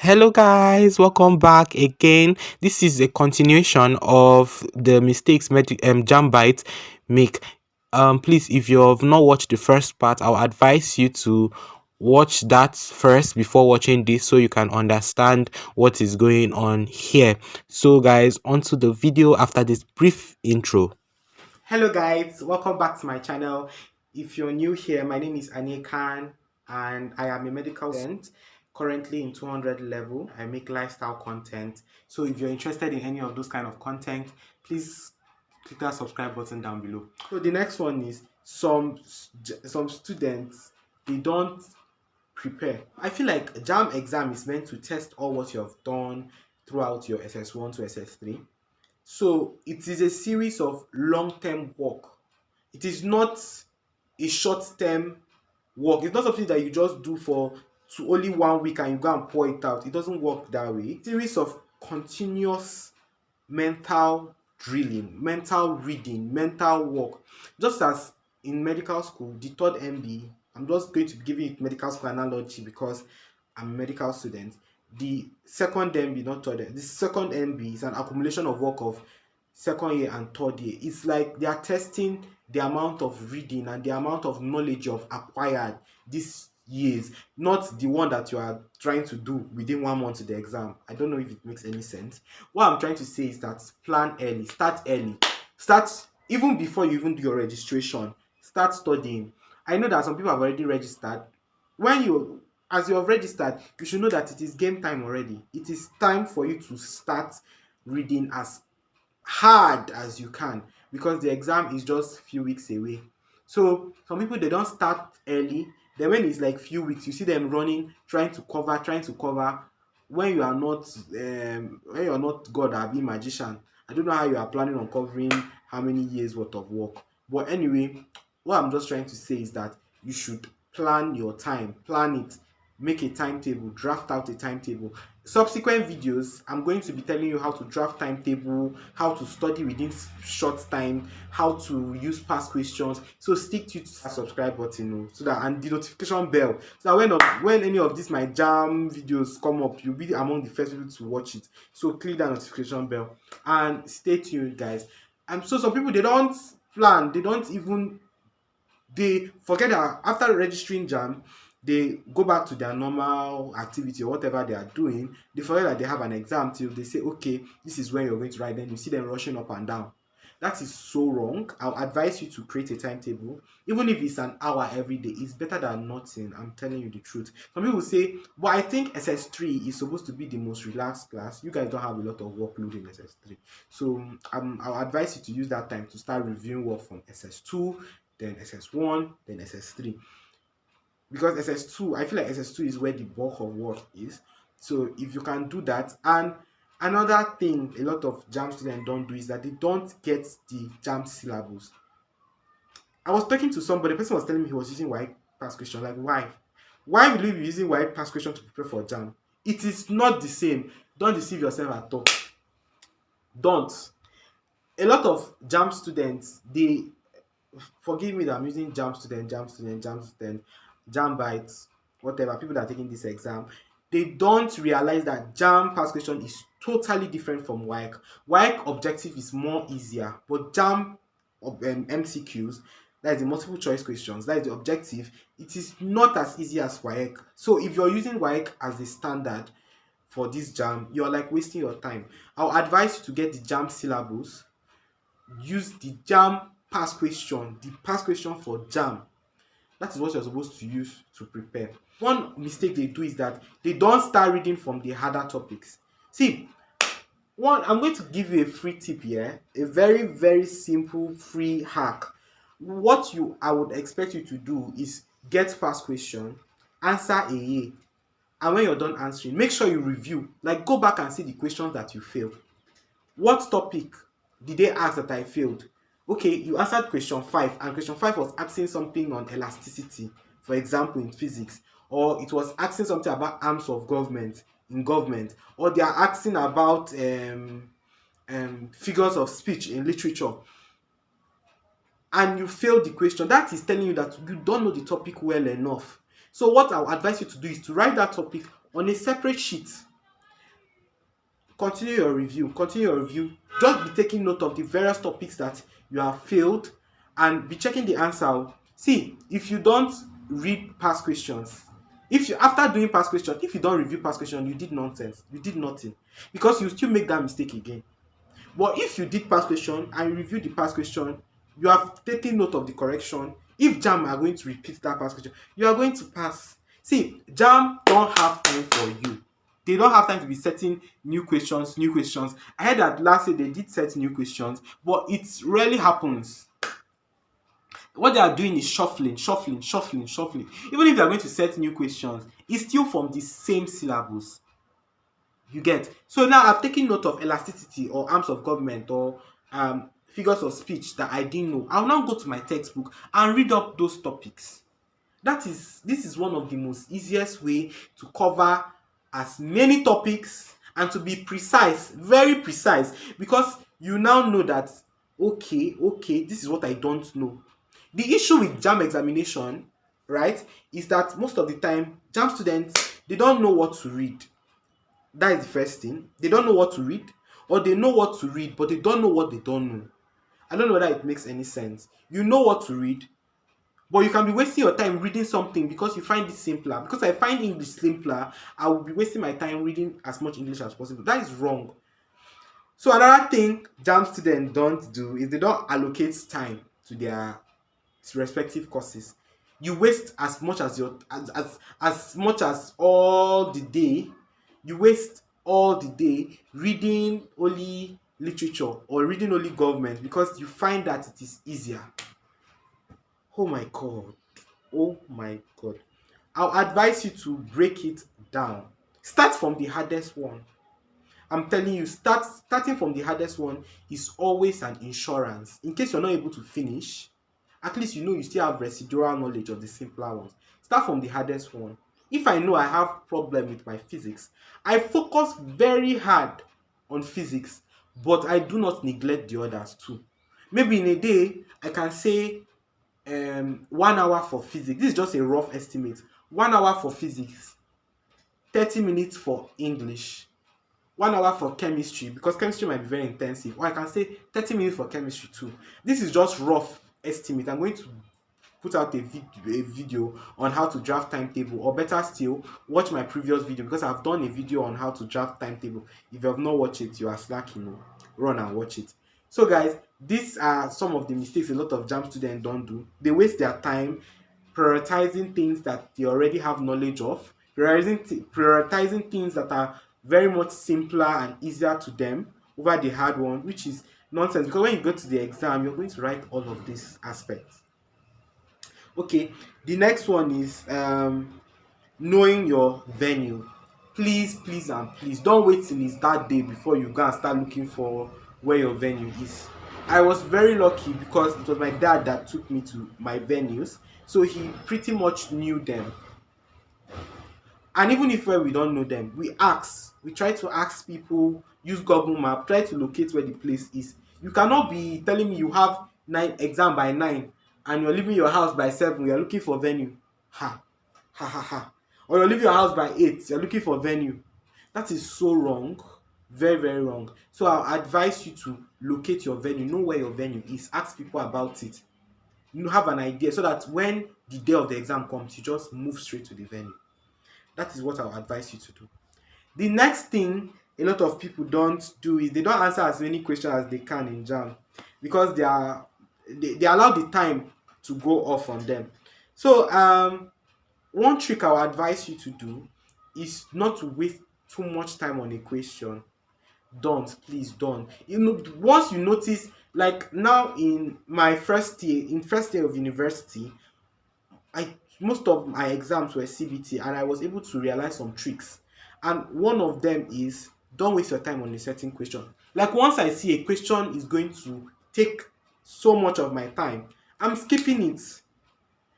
Hello guys, welcome back again. This is a continuation of the mistakes Jambite make. Please, if you have not watched the first part, I'll advise you to watch that first before watching this so you can understand what is going on here. So guys, onto the video after this brief intro. Hello guys, welcome back to my channel. If you're new here, my name is Khan and I am a medical student currently in 200 level. I make lifestyle content. So if you're interested in any of those kind of content, please click that subscribe button down below. So the next one is some students, they don't prepare. I feel like JAMB exam is meant to test all what you have done throughout your SS1 to SS3. So it is a series of long-term work. It is not a short-term work. It's not something that you just do for only 1 week and you go and pour it out. It doesn't work that way. It's a series of continuous mental drilling, mental reading, mental work. Just as in medical school, the third MB, I'm just going to give you medical school analogy because I'm a medical student. The second MB, not third, the second MB is an accumulation of work of second year and third year. It's like they are testing the amount of reading and the amount of knowledge you've acquired these years, not the one that you are trying to do within 1 month of the exam. I don't know if it makes any sense. What I'm trying to say is that plan early, start even before you even do your registration. Start studying. I know that some people have already registered. As you have registered, you should know that it is game time already. It is time for you to start reading as hard as you can because the exam is just few weeks away. So some people, they don't start early. Then when it's like few weeks, you see them running, trying to cover. When you are not God or be magician, I don't know how you are planning on covering how many years worth of work. But anyway, what I'm just trying to say is that you should plan your time, plan it, make a timetable, draft out a timetable. Subsequent videos, I'm going to be telling you how to draft timetable, how to study within short time, how to use past questions. So stick to the subscribe button, so that, and the notification bell, so that when any of these my jam videos come up, you'll be among the first people to watch it. So click that notification bell and stay tuned, guys. And so some people, they don't plan, they forget that after registering JAM, they go back to their normal activity or whatever they are doing. They forget that they have an exam till they say, okay, this is when you're going to write. Then you see them rushing up and down. That is so wrong. I'll advise you to create a timetable. Even if it's an hour every day, it's better than nothing. I'm telling you the truth. Some people say, but I think SS3 is supposed to be the most relaxed class. You guys don't have a lot of workload in SS3. So I'll advise you to use that time to start reviewing work from SS2, then SS1, then SS3. Because SS2, I feel like SS2 is where the bulk of work is. So if you can do that, and another thing a lot of JAM students don't do is that they don't get the JAM syllabus. I was talking to somebody, the person was telling me he was using waec past question. Like, why? Why will you be using waec past question to prepare for JAM? It is not the same. Don't deceive yourself at all. Don't. A lot of JAM students, they, forgive me that I'm using JAM student, Jambite, whatever, people that are taking this exam, they don't realize that JAM past question is totally different from waec. Waec objective is more easier, but JAM MCQs, that is the multiple choice questions, that is the objective, it is not as easy as waec. So if you're using waec as the standard for this JAM, you're like wasting your time. I'll advise you to get the JAM syllabus, use the JAM past question, the past question for JAM. That is what you're supposed to use to prepare. One mistake they do is that they don't start reading from the harder topics. See, I'm going to give you a free tip here, a very, very simple free hack. What I would expect you to do is get past question, answer AA, and when you're done answering, make sure you review. Like, go back and see the questions that you failed. What topic did they ask that I failed? Okay, you answered question 5, and question 5 was asking something on elasticity, for example, in physics, or it was asking something about arms of government in government, or they are asking about figures of speech in literature, and you failed the question. That is telling you that you don't know the topic well enough. So what I will advise you to do is to write that topic on a separate sheet. continue your review. Continue your review. Just be taking note of the various topics that you have failed and be checking the answer. See, if you don't read past questions, if you after doing past questions, if you don't review past questions, you did nonsense. You did nothing because you still make that mistake again. But if you did past question and review the past question, you have taken note of the correction. If JAM are going to repeat that past question, you are going to pass. See, JAM don't have time for you. They don't have time to be setting new questions, new questions. I heard that last year they did set new questions, but it rarely happens. What they are doing is shuffling, shuffling, shuffling, shuffling. Even if they are going to set new questions, it's still from the same syllabus. You get? So now I've taken note of elasticity or arms of government or figures of speech that I didn't know. I'll now go to my textbook and read up those topics. This is one of the most easiest way to cover as many topics and to be precise, very precise, because you now know that okay, this is what I don't know. The issue with JAM examination, right, is that most of the time JAM students, they don't know what to read. That is the first thing. They don't know what to read, or they know what to read, but they don't know what they don't know. I don't know whether it makes any sense. You know what to read, but you can be wasting your time reading something because you find it simpler. Because I find English simpler, I will be wasting my time reading as much English as possible. That is wrong. So another thing JAM students don't do is they don't allocate time to their respective courses. You waste as much as as much as all the day. You waste all the day reading only literature or reading only government because you find that it is easier. Oh my god. Oh my god. I'll advise you to break it down. Start from the hardest one. I'm telling you, starting from the hardest one is always an insurance. In case you're not able to finish, at least you know you still have residual knowledge of the simpler ones. Start from the hardest one. If I know I have problem with my physics, I focus very hard on physics, but I do not neglect the others too. Maybe in a day, I can say 1 hour for physics. This is just a rough estimate. 1 hour for physics, 30 minutes for English, 1 hour for chemistry, because chemistry might be very intensive, or I can say 30 minutes for chemistry too. This is just rough estimate. I'm going to put out a video on how to draft timetable, or better still, watch my previous video because I've done a video on how to draft timetable. If you have not watched it, you are slacking. Run and watch it. So guys, these are some of the mistakes a lot of JAM students don't do. They waste their time prioritizing things that they already have knowledge of, prioritizing things that are very much simpler and easier to them over the hard one, which is nonsense, because when you go to the exam, you're going to write all of these aspects. Okay, the next one is knowing your venue. Please and please don't wait till it's that day before you go and start looking for where your venue is. I was very lucky because it was my dad that took me to my venues, so he pretty much knew them. And even if we don't know them, we try to ask people, use Google Map, try to locate where the place is. You cannot be telling me you have 9 exam by 9 and you're leaving your house by 7, you're looking for venue. Ha ha ha ha. Or you're leaving your house by 8, you're looking for venue. That is so wrong. Very, very wrong. So I'll advise you to locate your venue, know where your venue is, ask people about it. You have an idea so that when the day of the exam comes, you just move straight to the venue. That is what I'll advise you to do. The next thing a lot of people don't do is they don't answer as many questions as they can in JAM because they allow the time to go off on them. So one trick I'll advise you to do is not to waste too much time on a question. Please don't. Once you notice, like now in my first year of university, most of my exams were CBT, and I was able to realize some tricks. And one of them is don't waste your time on a certain question. Like once I see a question is going to take so much of my time, I'm skipping it.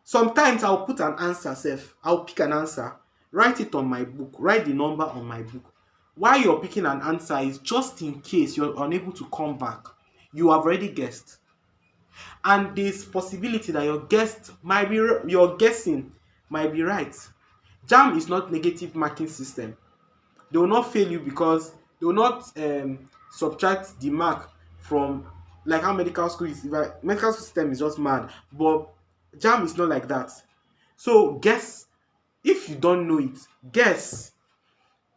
Sometimes I'll put an answer I'll pick an answer, write it on my book, write the number on my book. Why you're picking an answer is just in case you're unable to come back. You have already guessed. And there's possibility that your guessing might be right. JAM is not negative marking system. They will not fail you because They will not subtract the mark from, like how medical school is. If medical school system is just mad, but JAMB is not like that. So guess. If you don't know it, guess.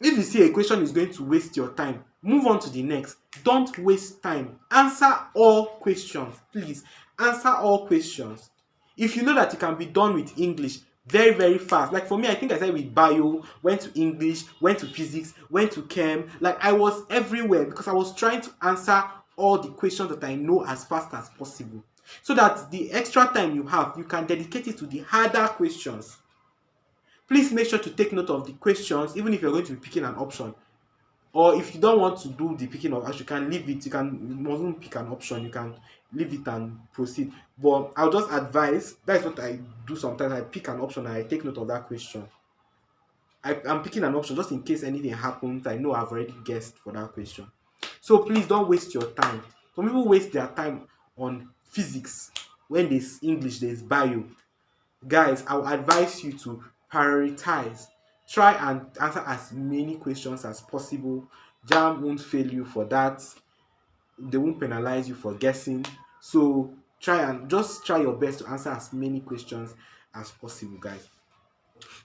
If you see a question is going to waste your time, move on to the next. Don't waste time. Answer all questions, please. Answer all questions. If you know that it can be done with English very very fast, like for me, I think I started with bio, went to English, went to physics, went to chem. Like I was everywhere because I was trying to answer all the questions that I know as fast as possible, so that the extra time you have, you can dedicate it to the harder questions. Please make sure to take note of the questions, even if you're going to be picking an option. Or if you don't want to do the picking of option, you can leave it. You mustn't pick an option, you can leave it and proceed. But I'll just advise, that's what I do sometimes. I pick an option and I take note of that question. I'm picking an option just in case anything happens. I know I've already guessed for that question. So please don't waste your time. Some people waste their time on physics when there's English, there's bio. Guys, I will advise you to prioritize. Try and answer as many questions as possible. JAMB won't fail you for that. They won't penalize you for guessing. So try your best to answer as many questions as possible, guys.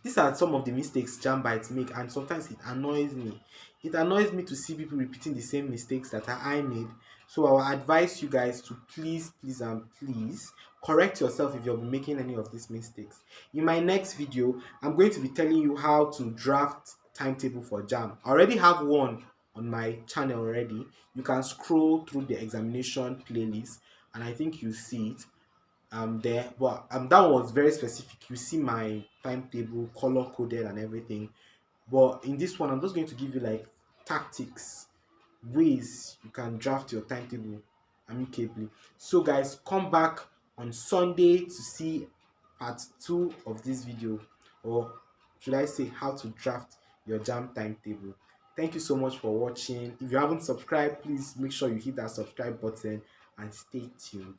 These are some of the mistakes Jambites make, and sometimes it annoys me. It annoys me to see people repeating the same mistakes that I made. So I will advise you guys to please, please, and please correct yourself if you'll be making any of these mistakes. In my next video, I'm going to be telling you how to draft timetable for JAM. I already have one on my channel already. You can scroll through the examination playlist and I think you see it there. But that one was very specific. You see my timetable color coded and everything. But in this one, I'm just going to give you like tactics, ways you can draft your timetable amicably. So guys, come back on Sunday to see part 2 of this video, or should I say how to draft your jam timetable. Thank you so much for watching. If you haven't subscribed, please make sure you hit that subscribe button and stay tuned.